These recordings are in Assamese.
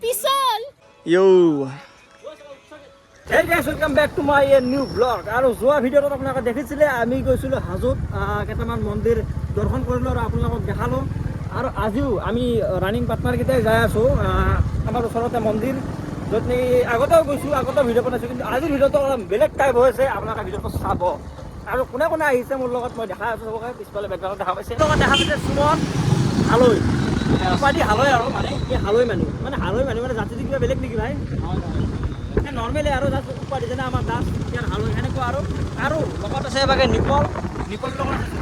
পিছল Yo. Hey guys, welcome back to my new vlog. আৰু যোৱা ভিডিঅ'ত আপোনালোকে দেখিছিলে আমি গৈছিলোঁ হাজোত কেইটামান মন্দিৰ দৰ্শন কৰিলোঁ আৰু আপোনালোকক দেখালোঁ আৰু আজিও আমি ৰানিং পাৰ্টনাৰকেইটাই যাই আছোঁ আমাৰ ওচৰতে মন্দিৰ য'ত নেকি আগতেও গৈছোঁ আগতেও ভিডিঅ' বনাইছোঁ কিন্তু আজিৰ ভিডিঅ'টো অলপ বেলেগ টাইপ হৈছে আপোনালোকে ভিডিঅ'টো চাব আৰু কোনে কোনে আহিছে মোৰ লগত মই দেখাই আছোঁ চবকে পিছফালে বেকগ্ৰাউণ্ডত দেখা পাইছে লগত দেখা পাইছে সুমন হালৈ উপাধি হালৈ আৰু মানে এই হালৈ মানুহ মানে জাতিটো কিবা বেলেগ নেকি ভাই নৰ্মেলি আৰু জাষ্ট উপাধি যেনে আমাৰ দাস ইয়াৰ হালৈ সেনেকুৱা আৰু লগত আছে এবাকে নিপল লগত আছে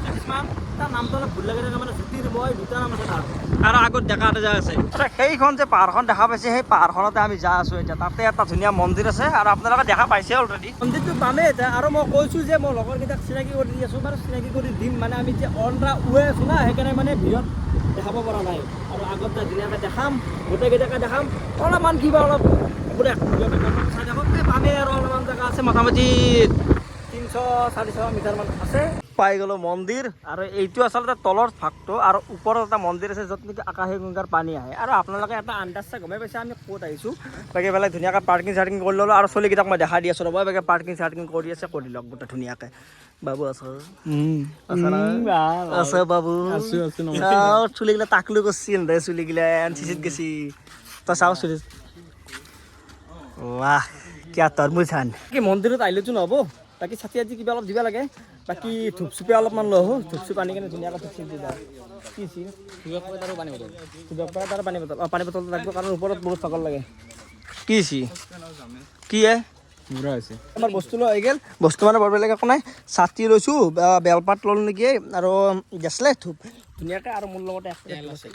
জ্যোতিষ্মান তাৰ নামটো অলপ ভুল লাগে মানে জ্যোতিৰ্ময় দুটা নাম আছে তাৰ আৰু আগত ডেকা এটা যায় আছে সেইখন যে পাহাৰখন দেখা পাইছে সেই পাহাৰখনতে আমি যাই আছোঁ এতিয়া তাতে এটা ধুনীয়া মন্দিৰ আছে আৰু আপোনালোকে দেখা পাইছে অলৰেডি মন্দিৰটো পামেই এতিয়া আৰু মই কৈছোঁ যে মই লগৰকেইটাক চিনাকি কৰি দি আছোঁ বাৰু চিনাকি কৰি দিম মানে আমি এতিয়া অন দা ৱে আছোঁ না সেইকাৰণে মানে ভিৰত দেখাব পৰা নাই আৰু আগত ধুনীয়াকৈ দেখাম গোটেইকেইটাকে দেখাম অলপমান কিবা অলপ চাই থাকক পামেই আৰু অলপমান জেগা আছে মোটামুটি 300-400 মিটাৰমান আছে পাই গ'লোঁ মন্দিৰ আৰু এইটো আচলতে তলৰ ভাগটো আৰু ওপৰত এটা মন্দিৰ আছে য'ত নেকি আকাশী গংগাৰ পানী আহে আৰু আপোনালোকে এটা আন্দাজ চাই গমেই পাইছে আমি ক'ত আহিছোঁ বাকী পেলাই ধুনীয়াকৈ পাৰ্কিং চাৰ্কিং কৰি ল'লোঁ আৰু চলিকেইটাক মই দেখাই দি আছোঁ ৰ'ব বাকী পাৰ্কিং চাৰ্কিং কৰি আছে কৰি লওক গোটেই ধুনীয়াকৈ বাবু আছ আছে বাবু চুলিগিলা তাকলো কৰিছিল দে চুলিগিলা চিচিত গেছি তই চাওঁ চুলি वाह क्या तरमुज हान কি মন্দিৰত আহিলেতো নহ'ব বাকী ছাতি আজি কিবা অলপ দিব লাগে বাকী ধূপচুপে অলপমান লৈ আহোঁ ধূপচুপ আনি কিনে ধুনীয়াকৈ ধূপচুপ দি যাওঁ কি চিন আৰু পানী বটল পানী বটলটো লাগিব কাৰণ ওপৰত বহুত পাগল লাগে কি চি কি আমাৰ বস্তু লৈ আহি গ'ল বস্তু মানে বৰ বেলেগ একো নাই ছাতি লৈছোঁ বেলপাত ল'লোঁ নেকি আৰু গেছলে ধূপ ধুনীয়াকৈ আৰু মোৰ লগতে তেল আছে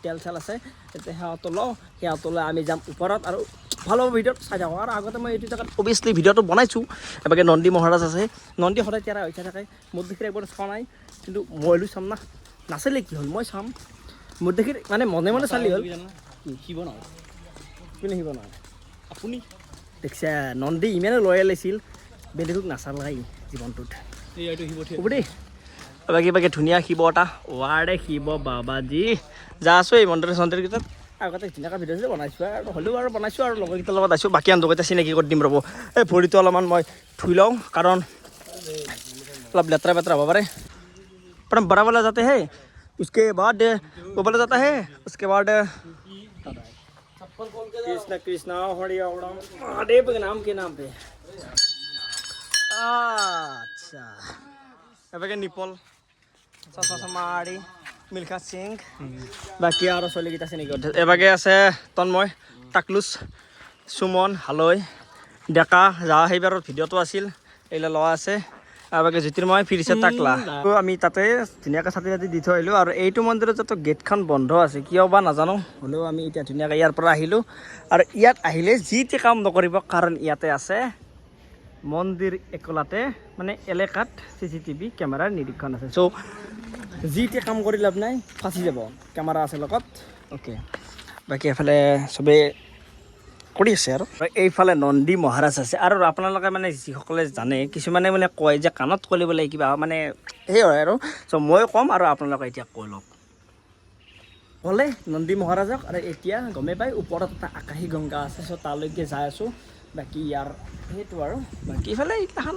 তেল চেল আছে এতিয়া সেৱাটো লওঁ সেৱাটো লৈ আমি যাম ওপৰত আৰু ভাল হ'ব ভিডিঅ'ত চাই থাকোঁ আৰু আগতে মই এইটো জেগাত অভিয়াছলি ভিডিঅ'টো বনাইছোঁ এবাৰকে নন্দী মহাৰাজ আছে নন্দী সদায় তেৰা হৈ থাকে মোৰ দেখিলে একবাৰ চোৱা নাই কিন্তু মইলো চাম না নাচালে কি হ'ল মই চাম মোৰ দেখি মানে মনে মনে চালি হ'ল শিৱ নহয় কোনে শিৱ নহয় আপুনি দেখিছে নন্দী ইমানে লয়েল আছিল বেলেগক নাচালাই জীৱনটোত হ'ব দেই বাকী ধুনীয়া শিৱ এটা ৱাৰে শিৱ বাবাজী যা আছোঁ এই মন্দিৰ চন্দিৰকেইটাত আগতে ধুনীয়াকৈ ভিডিঅ' বনাইছোঁ আৰু হ'লেও আৰু বনাইছোঁ আৰু লগৰকেইটাৰ লগত আছোঁ বাকী আনকেইটা চিনাকি কৰি দিম ৰ'ব এই ভৰিটো অলপমান মই ধুই লওঁ কাৰণ অলপ লেতেৰা বেতেৰা হ'ব পাৰে প্ৰথম बड़ा वाला जाते हैं उसके बाद वो वाला जाता है उसके बाद कृष्ण कृष्ण हरि राम महादेव के नाम पे अच्छा এবাকে নিপল চশমাৰি মিল্খা সিং বাকী আৰু চলিকেইটা চিনাকি এবাকে আছে তন্ময় টাকলুচ সুমন হালৈ ডেকা যা সেইবাৰৰ ভিডিঅ'টো আছিল এইবিলাক লোৱা আছে এবাকে জ্যোতিৰ্ময় ফিৰিছে টাকলা আমি তাতে ধুনীয়াকৈ ছাতি ছাতি দি থৈ আহিলোঁ আৰু এইটো মন্দিৰত যাতে গেটখন বন্ধ আছে কিয় বা নাজানো হ'লেও আমি এতিয়া ধুনীয়াকৈ ইয়াৰ পৰা আহিলোঁ আৰু ইয়াত আহিলে যি টি কাম নকৰিব কাৰণ ইয়াতে আছে মন্দিৰ একলাতে মানে এলেকাত CCTV কেমেৰাৰ নিৰীক্ষণ আছে চ' যি টি কাম কৰি লাভ নাই ফাঁচি যাব কেমেৰা আছে লগত অ'কে বাকী এফালে চবেই কৰি আছে আৰু এইফালে নন্দী মহাৰাজ আছে আৰু আপোনালোকে মানে যিসকলে জানে কিছুমানে মানে কয় যে কাণত ক'লে বোলে কিবা মানে সেই হয় আৰু চ' মই ক'ম আৰু আপোনালোকে এতিয়া কৈ লওক ক'লে নন্দী মহাৰাজক আৰু এতিয়া গমেই পাই ওপৰত এটা আকাশী গংগা আছে চ' তালৈকে যাই আছোঁ বাকী ইয়াৰ সেইটো আৰু বাকী ইফালে এইগিলাখান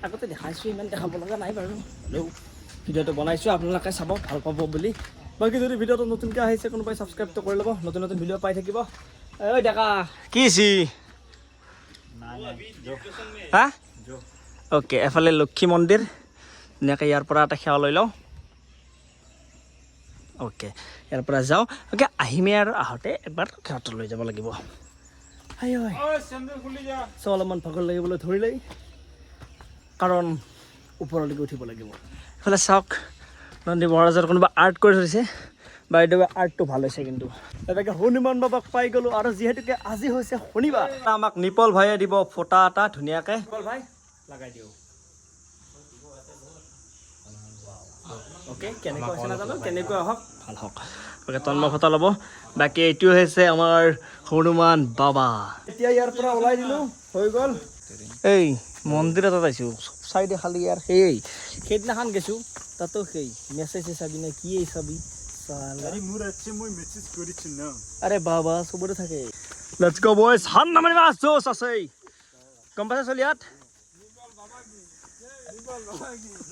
আগতে দেখাইছোঁ ইমান দেখাব লগা নাই বাৰু হ'লেও ভিডিঅ'টো বনাইছোঁ আপোনালোকে চাব ভাল পাব বুলি বাকী যদি ভিডিঅ'টো নতুনকৈ আহিছে কোনোবাই ছাবস্ক্ৰাইবটো কৰি ল'ব নতুন নতুন ভিডিঅ' পাই থাকিব ঐ ডেকা কি চি হা অ'কে এফালে লক্ষী মন্দিৰ ধুনীয়াকৈ ইয়াৰ পৰা এটা সেৱা লৈ লওঁ অ'কে ইয়াৰ পৰা যাওঁ অ'কে আহিমে আৰু আহোঁতে এবাৰ সেৱাটো লৈ যাব লাগিব চ' অলপমান ভাগৰ লাগিবলৈ ধৰিলেই কাৰণ ওপৰলৈকে উঠিব লাগিব এইফালে চাওক নন্দী মহাৰাজৰ কোনোবা আৰ্ট কৰি থৈছে বাইদেউ আৰ্টটো ভাল হৈছে কিন্তু তেনেকৈ হনুমান বাবাক পাই গ'লোঁ আৰু যিহেতুকে আজি হৈছে শনিবাৰ আমাক নিপল ভাইয়ে দিব ফটা এটা ধুনীয়াকৈ নিপল ভাই লগাই দিওঁ অ'কে কেনেকুৱা হৈছে নাজানো কেনেকুৱা হওক ভাল হওক গতিকে তন্ময় ফটা ল'ব বাকী এইটো হৈছে আমাৰ হনুমান বাবা এতিয়া ইয়াৰ পৰা ওলাই দিলোঁ হৈ গ'ল এই মন্দিৰ এটাত আহিছোঁ চাইডে খালি ইয়াৰ সেইদিনাখন গৈছোঁ তাতো সেই মেছেজ চাবি নে কি চাবি আৰে বাবা চবতে থাকে লেটস গো বয়স হান নামাৰি মাছ জোচ আছে গম পাইছা চলি ইয়াত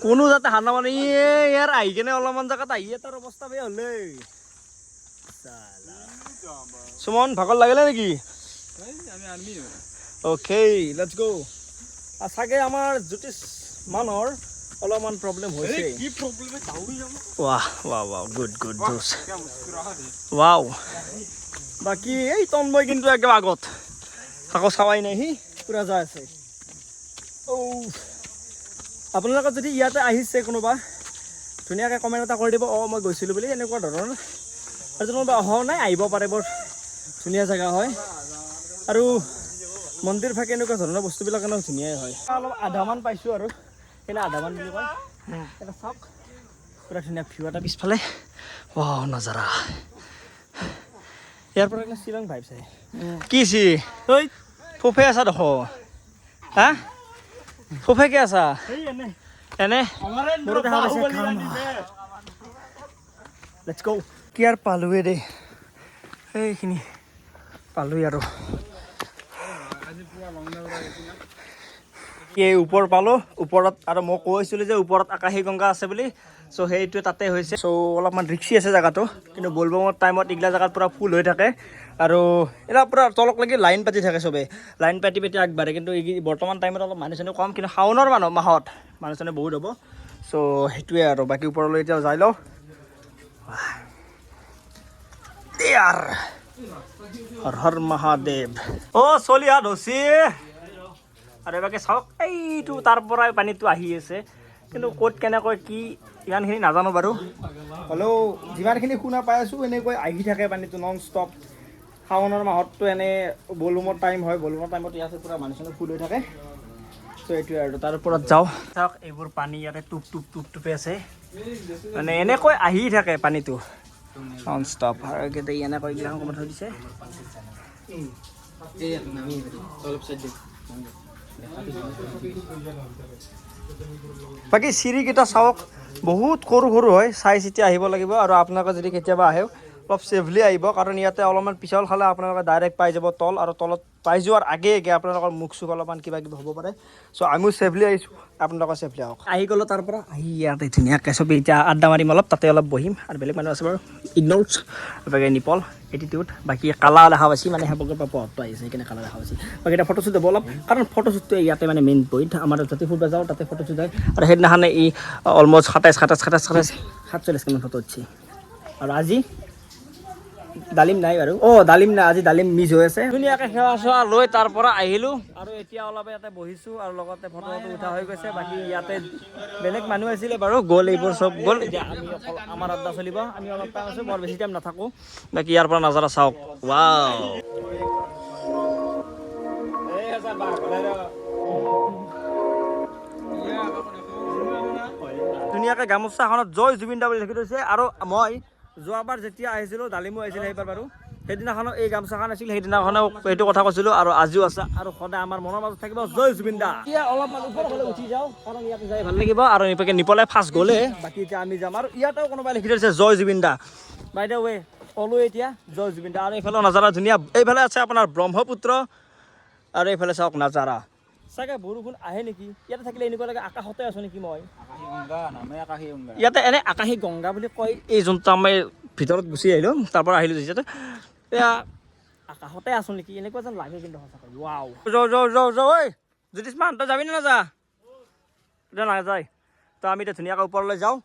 কোনো যাতে হান নামাৰি ইয়াৰ আহি কেনে অলপমান জেগাত আহি তাৰ অৱস্থা বেয়া হ'লে সুমন ভাগৰ লাগিলে নেকি অ'কে লেটস গো চাগে আমাৰ জ্যোতিষ মানুহৰ অলপমান প্ৰব্লেম হৈছে ৱাহ ৱাহ ৱাহ গুড গুড জোচ ৱাও বাকী এই তন্ময় কিন্তু একদম আগত আকৌ চাৱাই নাই সি পুৰা যাই আছে আপোনালোকে যদি ইয়াতে আহিছে কোনোবা ধুনীয়াকৈ কমেণ্ট এটা কৰি দিব মই গৈছিলোঁ বুলি এনেকুৱা ধৰণৰ আৰু কোনোবা অহাও নাই আহিব পাৰে বৰ ধুনীয়া জেগা হয় আৰু মন্দিৰ ভাগে এনেকুৱা ধৰণৰ বস্তুবিলাক এনেও ধুনীয়াই হয় অলপ আধামান পাইছোঁ আৰু এনে আধামান বুলি কয় এটা চাওক পুৰা ধুনীয়া ভিউ এটা পিছফালে ৱাও নাজাৰা ইয়াৰ পৰা এনে শ্বিলং ভাইব চাই কি চি ঐ ফুফে আছা দেখো হা ফুফে কি আছা এনে লেটছ গো কি আৰু পালোৱে দেই এইখিনি পালোৱে আৰু এই ওপৰ পালোঁ ওপৰত আৰু মই কৈছিলোঁ যে ওপৰত আকাশী গংগা আছে বুলি চ' সেইটোৱে তাতে হৈছে চ' অলপমান ৰিক্সি আছে জেগাটো কিন্তু বলবমৰ টাইমত এইগিলা জেগাত পূৰা ফুল হৈ থাকে আৰু এটা পূৰা তলকলৈকে লাইন পাতি থাকে চবেই লাইন পাতি পাতি আগবাঢ়ে কিন্তু এই বৰ্তমান টাইমত অলপ মানুহ চানুহ কম কিন্তু শাওনৰ মাহত মানুহ চানুহ বহুত হ'ব চ' সেইটোৱে আৰু বাকী ওপৰলৈ এতিয়া যাই লওঁ হৰ হৰ মহাদেৱ চলি হাত হচি আৰু এবাকে চাওক এইটো তাৰ পৰাই পানীটো আহি আছে কিন্তু ক'ত কেনেকৈ কি ইমানখিনি নাজানো বাৰু হ'লেও যিমানখিনি শুনা পাই আছোঁ এনেকৈ আহি থাকে পানীটো নন ষ্টপ শাওনৰ মাহততো এনে বলুমৰ টাইম হয় বলুমৰ টাইমত ইয়াতে পূৰা মানুহ চানুহ ফুল হৈ থাকে চ' এইটোৱে আৰু তাৰ ওপৰত যাওঁ চাওক এইবোৰ পানী ইয়াতে টুপ টুপ টুপ টুপে আছে মানে এনেকৈ আহি থাকে পানীটো নন ষ্টপ আৰু কেতিয়া এনেকৈ এইগিলাখন কমাই থৈ দিছে বাকী চিৰিকেইটা চাওক বহুত সৰু সৰু হয় চাই চিতি আহিব লাগিব আৰু আপোনালোকে যদি কেতিয়াবা আহে অলপ ছেফলি আহিব কাৰণ ইয়াতে অলপমান পিছল খালে আপোনালোকে ডাইৰেক্ট পাই যাব তল আৰু তলত পাই যোৱাৰ আগে আপোনালোকৰ মুখ চুখ অলপমান কিবা কিবি হ'ব পাৰে চ' আমিও ছেফলি আহিছোঁ আপোনালোকৰ ছেফলি আহক আহি গ'লোঁ তাৰ পৰা আহি ইয়াতে ধুনীয়াকৈ চবেই এতিয়া আড্ডা মাৰিম অলপ তাতে অলপ বহিম আৰু বেলেগ মানুহ আছে বাৰু ইগন'ৰ্ছ বাকী নিপল এটিটিউড বাকী কালা দেখা পাইছি মানে সেৱকৰ পৰা পথটো আহিছে সেইকাৰণে কালা দেখা পাইছি বাকী এটা ফটোশ্বুট হ'ব অলপ কাৰণ ফটোশ্বুটটো ইয়াতে মানে মেইন পইণ্ট আমাৰ যাতে ফুৰিব যাওঁ তাতে ফটোশ্বুট হয় আৰু সেইদিনাখনে ই অলমষ্ট 47 ফটো উঠিছে আৰু আজি ডালিম নাই বাৰু ডালিম নাই আজি ডালিম মিছ হৈ আছে ধুনীয়াকৈ সেৱা চেৱা লৈ তাৰ পৰা আহিলোঁ আৰু এতিয়া অলপ ইয়াতে বহিছোঁ আৰু লগতে ফটো উঠা হৈ গৈছে বাকী ইয়াতে বেলেগ মানুহ আছিলে বাৰু গ'ল এইবোৰ চব গ'ল এতিয়া আমি অকল আমাৰ আড্ডা চলিব আমি অলপ টাইম আছোঁ বৰ বেছি টাইম নাথাকোঁ বাকী ইয়াৰ পৰা নাজাৰা চাওক ৱাও ধুনীয়াকৈ গামোচাখনত জয় জুবিন দা বুলি লিখি থৈছে আৰু মই যোৱাবাৰ যেতিয়া আহিছিলোঁ ডালিমো আহিছিলে সেইবাৰ বাৰু সেইদিনাখনো এই গামোচাখন আছিল সেইদিনাখনো এইটো কথা কৈছিলোঁ আৰু আজিও আছে আৰু সদায় আমাৰ মনৰ মাজত থাকিব জয় জুবিন দা এতিয়া অলপমান ওপৰলৈ উঠি যাওঁ কাৰণ ইয়াতে যাই ভাল লাগিব আৰু এইপাকে নিপলে ফাৰ্ষ্ট গ'লে বাকী এতিয়া আমি যাম আৰু ইয়াতেও কোনোবাই লিখি থৈছে জয় জুবিন দা বাই দ্য ৱে ক'লো এতিয়া জয় জুবিন দা আৰু এইফালেও নাজাৰা ধুনীয়া এইফালে আছে আপোনাৰ ব্ৰহ্মপুত্ৰ আৰু এইফালে চাওক নাজাৰা চাগে বৰষুণ আহে নেকি ইয়াতে থাকিলে এনেকুৱা লাগে আকাশতে আছোঁ নেকি মই ইয়াতে এনে আকাশী গংগা বুলি কয় এই যোনটো আমি ভিতৰত গুচি আহিলোঁ তাৰ পৰা আহিলোঁ যিহেতু এয়া আকাশতে আছোঁ নেকি এনেকুৱা যেন লাগে কিন্তু সঁচাকৈ ৱাও ঐ জ্যোতিষমান তই যাবি নে নাযা এতিয়া নাযায় তো আমি এতিয়া ধুনীয়াকৈ ওপৰলৈ যাওঁ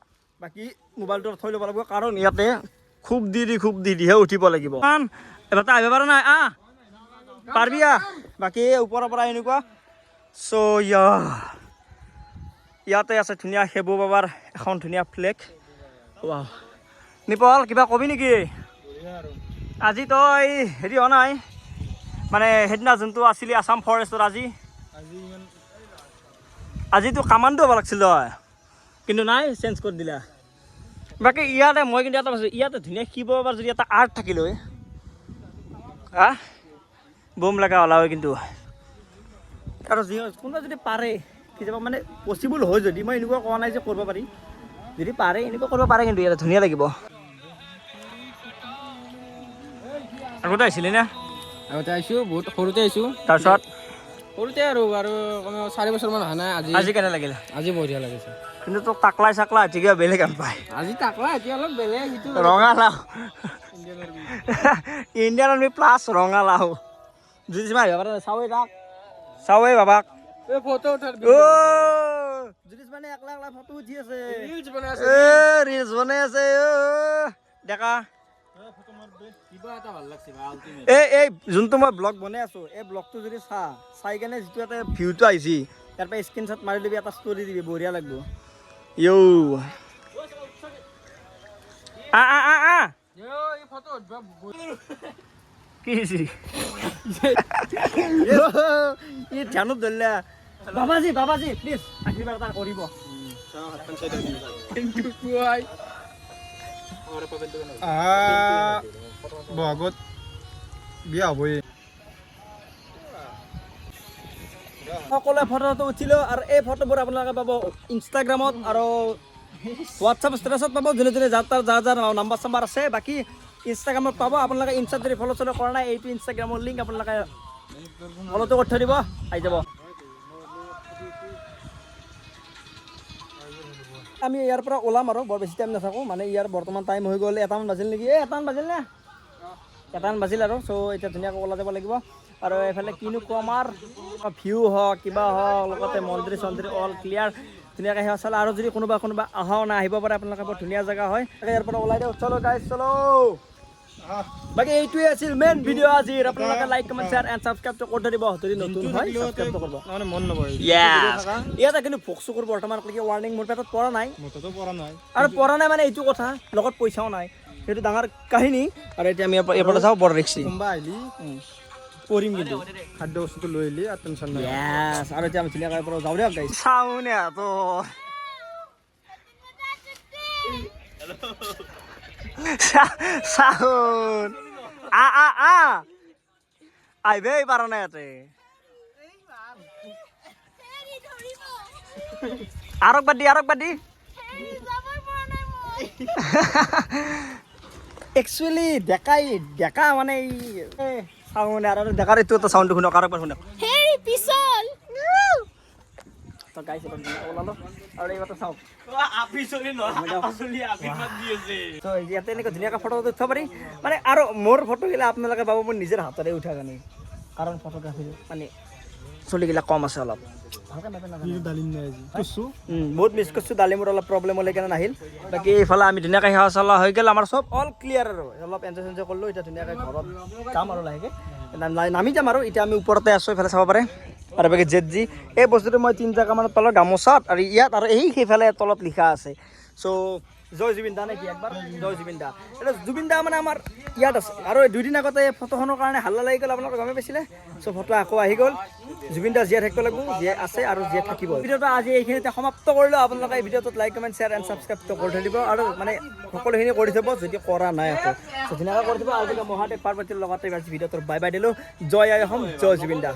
বাকী মোবাইলটো থৈ ল'ব লাগিব কাৰণ ইয়াতে খুব দিহে উঠিব লাগিব এবাৰ আহিব পৰা নাই পাৰবি বাকী ওপৰৰ পৰা এনেকুৱা চ' ইয়াতে আছে ধুনীয়া সেবু বাবাৰ এখন ধুনীয়া ফ্লেগ ৱাও নিপল কিবা কবি নেকি আজি তই হেৰি হোৱা নাই মানে সেইদিনা যোনটো আছিলি আছাম ফৰেষ্টৰ আজিতো কামাণ্ডো হ'ব লাগিছিল তই কিন্তু নাই চেঞ্জ কৰি দিলা বাকী ইয়াতে মই কিন্তু এটা পাইছোঁ ইয়াতে ধুনীয়া শিৱ বাবাৰ যদি এটা আৰ্ট থাকিল হয় বম লগা ওলা হয় কিন্তু আৰু কোনোবা যদি পাৰে কেতিয়াবা মানে পচিবল হয় যদি মই এনেকুৱা কোৱা নাই যে কৰিব পাৰি যদি পাৰে এনেকুৱা কৰিব পাৰে কিন্তু ইয়াতে ধুনীয়া লাগিব আগতে আহিছিলি নে আগতে আহিছোঁ বহুত সৰুতে আহিছোঁ তাৰপিছত সৰুতে আৰু 4 বছৰমান অহা নাই আজি কেনে লাগিলে আজি বঢ়িয়া লাগিছে কিন্তু তোক টাকলাই চাকলাই আজি কিবা বেলেগ কাম পায় আজি টাকলা এতিয়া অলপ বেলেগ সিটো ৰঙালাও ইণ্ডিয়ান আৰ্মি প্লাছ ৰঙালাও জুদিছ মাৰিব পাৰে চাওৱে বাবাক এই ফটো উঠাৰ জুদিছ মানে একলা ফটো উঠি আছে ৰিলছ বনাই আছে ৰিলছ বনাই আছে ডেকা কিবা এটা ভাল লাগছে আল্টিমেট এই যোনটো মই ব্লগ বনাই আছো এই ব্লগটো যদি চাই কেনে যিটো এটা ভিউটো আহিছে ইয়াৰ পৰা স্ক্ৰীনশ্বট মাৰি দিবি এটা ষ্টৰি দিবি বঢ়িয়া লাগিব ইউ এই ফটো উঠবা কি হৈছে ই ধ্যানত ধৰিলে বাবাজী প্লিজ আশীৰ্বাদ এটা কৰিব বহাগত বিয়া হ'বই সকলোৱে ফটোটো উঠিলোঁ আৰু এই ফটোবোৰ আপোনালোকে পাব ইনষ্টাগ্ৰামত আৰু হোৱাটছআপ ষ্টেটাছত পাব যোনে যোনে যাৰ নাম্বাৰ চাম্বাৰ আছে বাকী ইনষ্টাগ্ৰামত পাব আপোনালোকে ইনষ্টাত যদি ফ'ল' চল' কৰা নাই এইটো ইনষ্টাগ্ৰামৰ লিংক আপোনালোকে ফ'ল'টো কৰি থৈ দিব আহি যাব আমি ইয়াৰ পৰা ওলাম আৰু বৰ বেছি টাইম নাথাকোঁ মানে ইয়াৰ বৰ্তমান টাইম হৈ গ'ল 1মান বাজিল নেকি এটামান বাজিল আৰু চ' এতিয়া ধুনীয়াকৈ ওলাই যাব লাগিব আৰু এইফালে কিনো ক'ম আৰু ভিউ হওক কিবা হওক লগতে মন্দিৰ চন্দিৰ অল ক্লিয়াৰ ধুনীয়াকৈ সেৱা চালে আৰু যদি কোনোবা অহাও নাই আহিব পাৰে আপোনালোকে বৰ ধুনীয়া জেগা হয় ইয়াৰ পৰা ওলাই দিওঁ চলো গাইজ চলো বাকী এইটোৱে আছিল মেইন ভিডিঅ' আজিৰ আপোনালোকে লাইক কমেণ্ট শ্বেয়াৰ এণ্ড ছাবস্ক্ৰাইবটো কৰি দিব যদি নতুন হয় ছাবস্ক্ৰাইবটো কৰিব মানে মন নবহে ইয়াতে কিন্তু ভোক চকুৰ বৰ্তমানলৈকে ৱাৰ্ণিং মোৰ পেটত পৰা নাই আৰু পৰা নাই মানে এইটো কথা লগত পইচাও নাই সেইটো ডাঙৰ কাহিনী আৰু এতিয়া আমি এফালে যাওঁ বৰ ৰিক্সি কোনোবা আহিলি কৰিম কিন্তু খাদ্য বস্তুটো লৈ আহিলি আৰু টেনশ্যন নাই আৰু এতিয়া আমি ধুনীয়াকৈ পৰা যাওঁ দিয়ক গাইছ চাওঁ নে তো চাউন আহিবে পাৰা নাই ইয়াতে আৰক বাদ দি একচুৱেলি ডেকা মানে চাউন আৰু ডেকাৰ এইটো এটা চাউণ্ডটো শুনক আৰু একবাৰ শুনক তো গাইছ ওলালো আৰু এইবাৰটো চাওক তো ইয়াতে এনেকৈ ধুনীয়াকৈ ফটো উঠিব পাৰি মানে আৰু মোৰ ফটোগিলা আপোনালোকে পাব মোৰ নিজৰ হাতেৰে উঠা কাৰণে কাৰণ ফটোগ্ৰাফী মানে চলিগিলা কম আছে অলপ বহুত মিছ কৰিছোঁ ডালিমৰ অলপ প্ৰব্লেম হ'লে কাৰণে নাহিল বাকী এইফালে আমি ধুনীয়াকৈ সেৱা চলা হৈ গ'ল আমাৰ চব অল ক্লিয়াৰ আৰু অলপ এনজয় চেনজয় কৰিলোঁ এতিয়া ধুনীয়াকৈ ঘৰত যাম আৰু লাহেকৈ নামি যাম আৰু এতিয়া আমি ওপৰতে আছোঁ এইফালে চাব পাৰে আৰু বাকী জেদজি এই বস্তুটো মই 3 জেগামানত পালোঁ গামোচাত আৰু ইয়াত আৰু সেইফালে তলত লিখা আছে চ' জয় জুবিন দা নে কি একবাৰ জয় জুবিন দা এটা জুবিন দা মানে আমাৰ ইয়াত আছে আৰু 2 দিন আগতে ফটোখনৰ কাৰণে হাল্লা লাগি গ'ল আপোনালোকে গমে পাইছিলে চ' ফটো আকৌ আহি গ'ল জুবিন দা জীয়াই থাকিব লাগিব জীয়াই আছে আৰু জীয়াই থাকিব ভিডিঅ'টো আজি এইখিনিতে সমাপ্ত কৰিলোঁ আপোনালোকে এই ভিডিঅ'টোত লাইক কমেণ্ট শ্বেয়াৰ এণ্ড ছাবস্ক্ৰাইবটো কৰি থৈ দিব আৰু মানে সকলোখিনি কৰি থ'ব যদি কৰা নাই আকৌ চ' ধুনীয়াকৈ কৰি থ'ব আৰু মহাদেৱ পাৰ্বতীৰ লগতে ভিডিঅ'টোৰ বাই দিলোঁ জয় আই অসম জয় জুবিন দা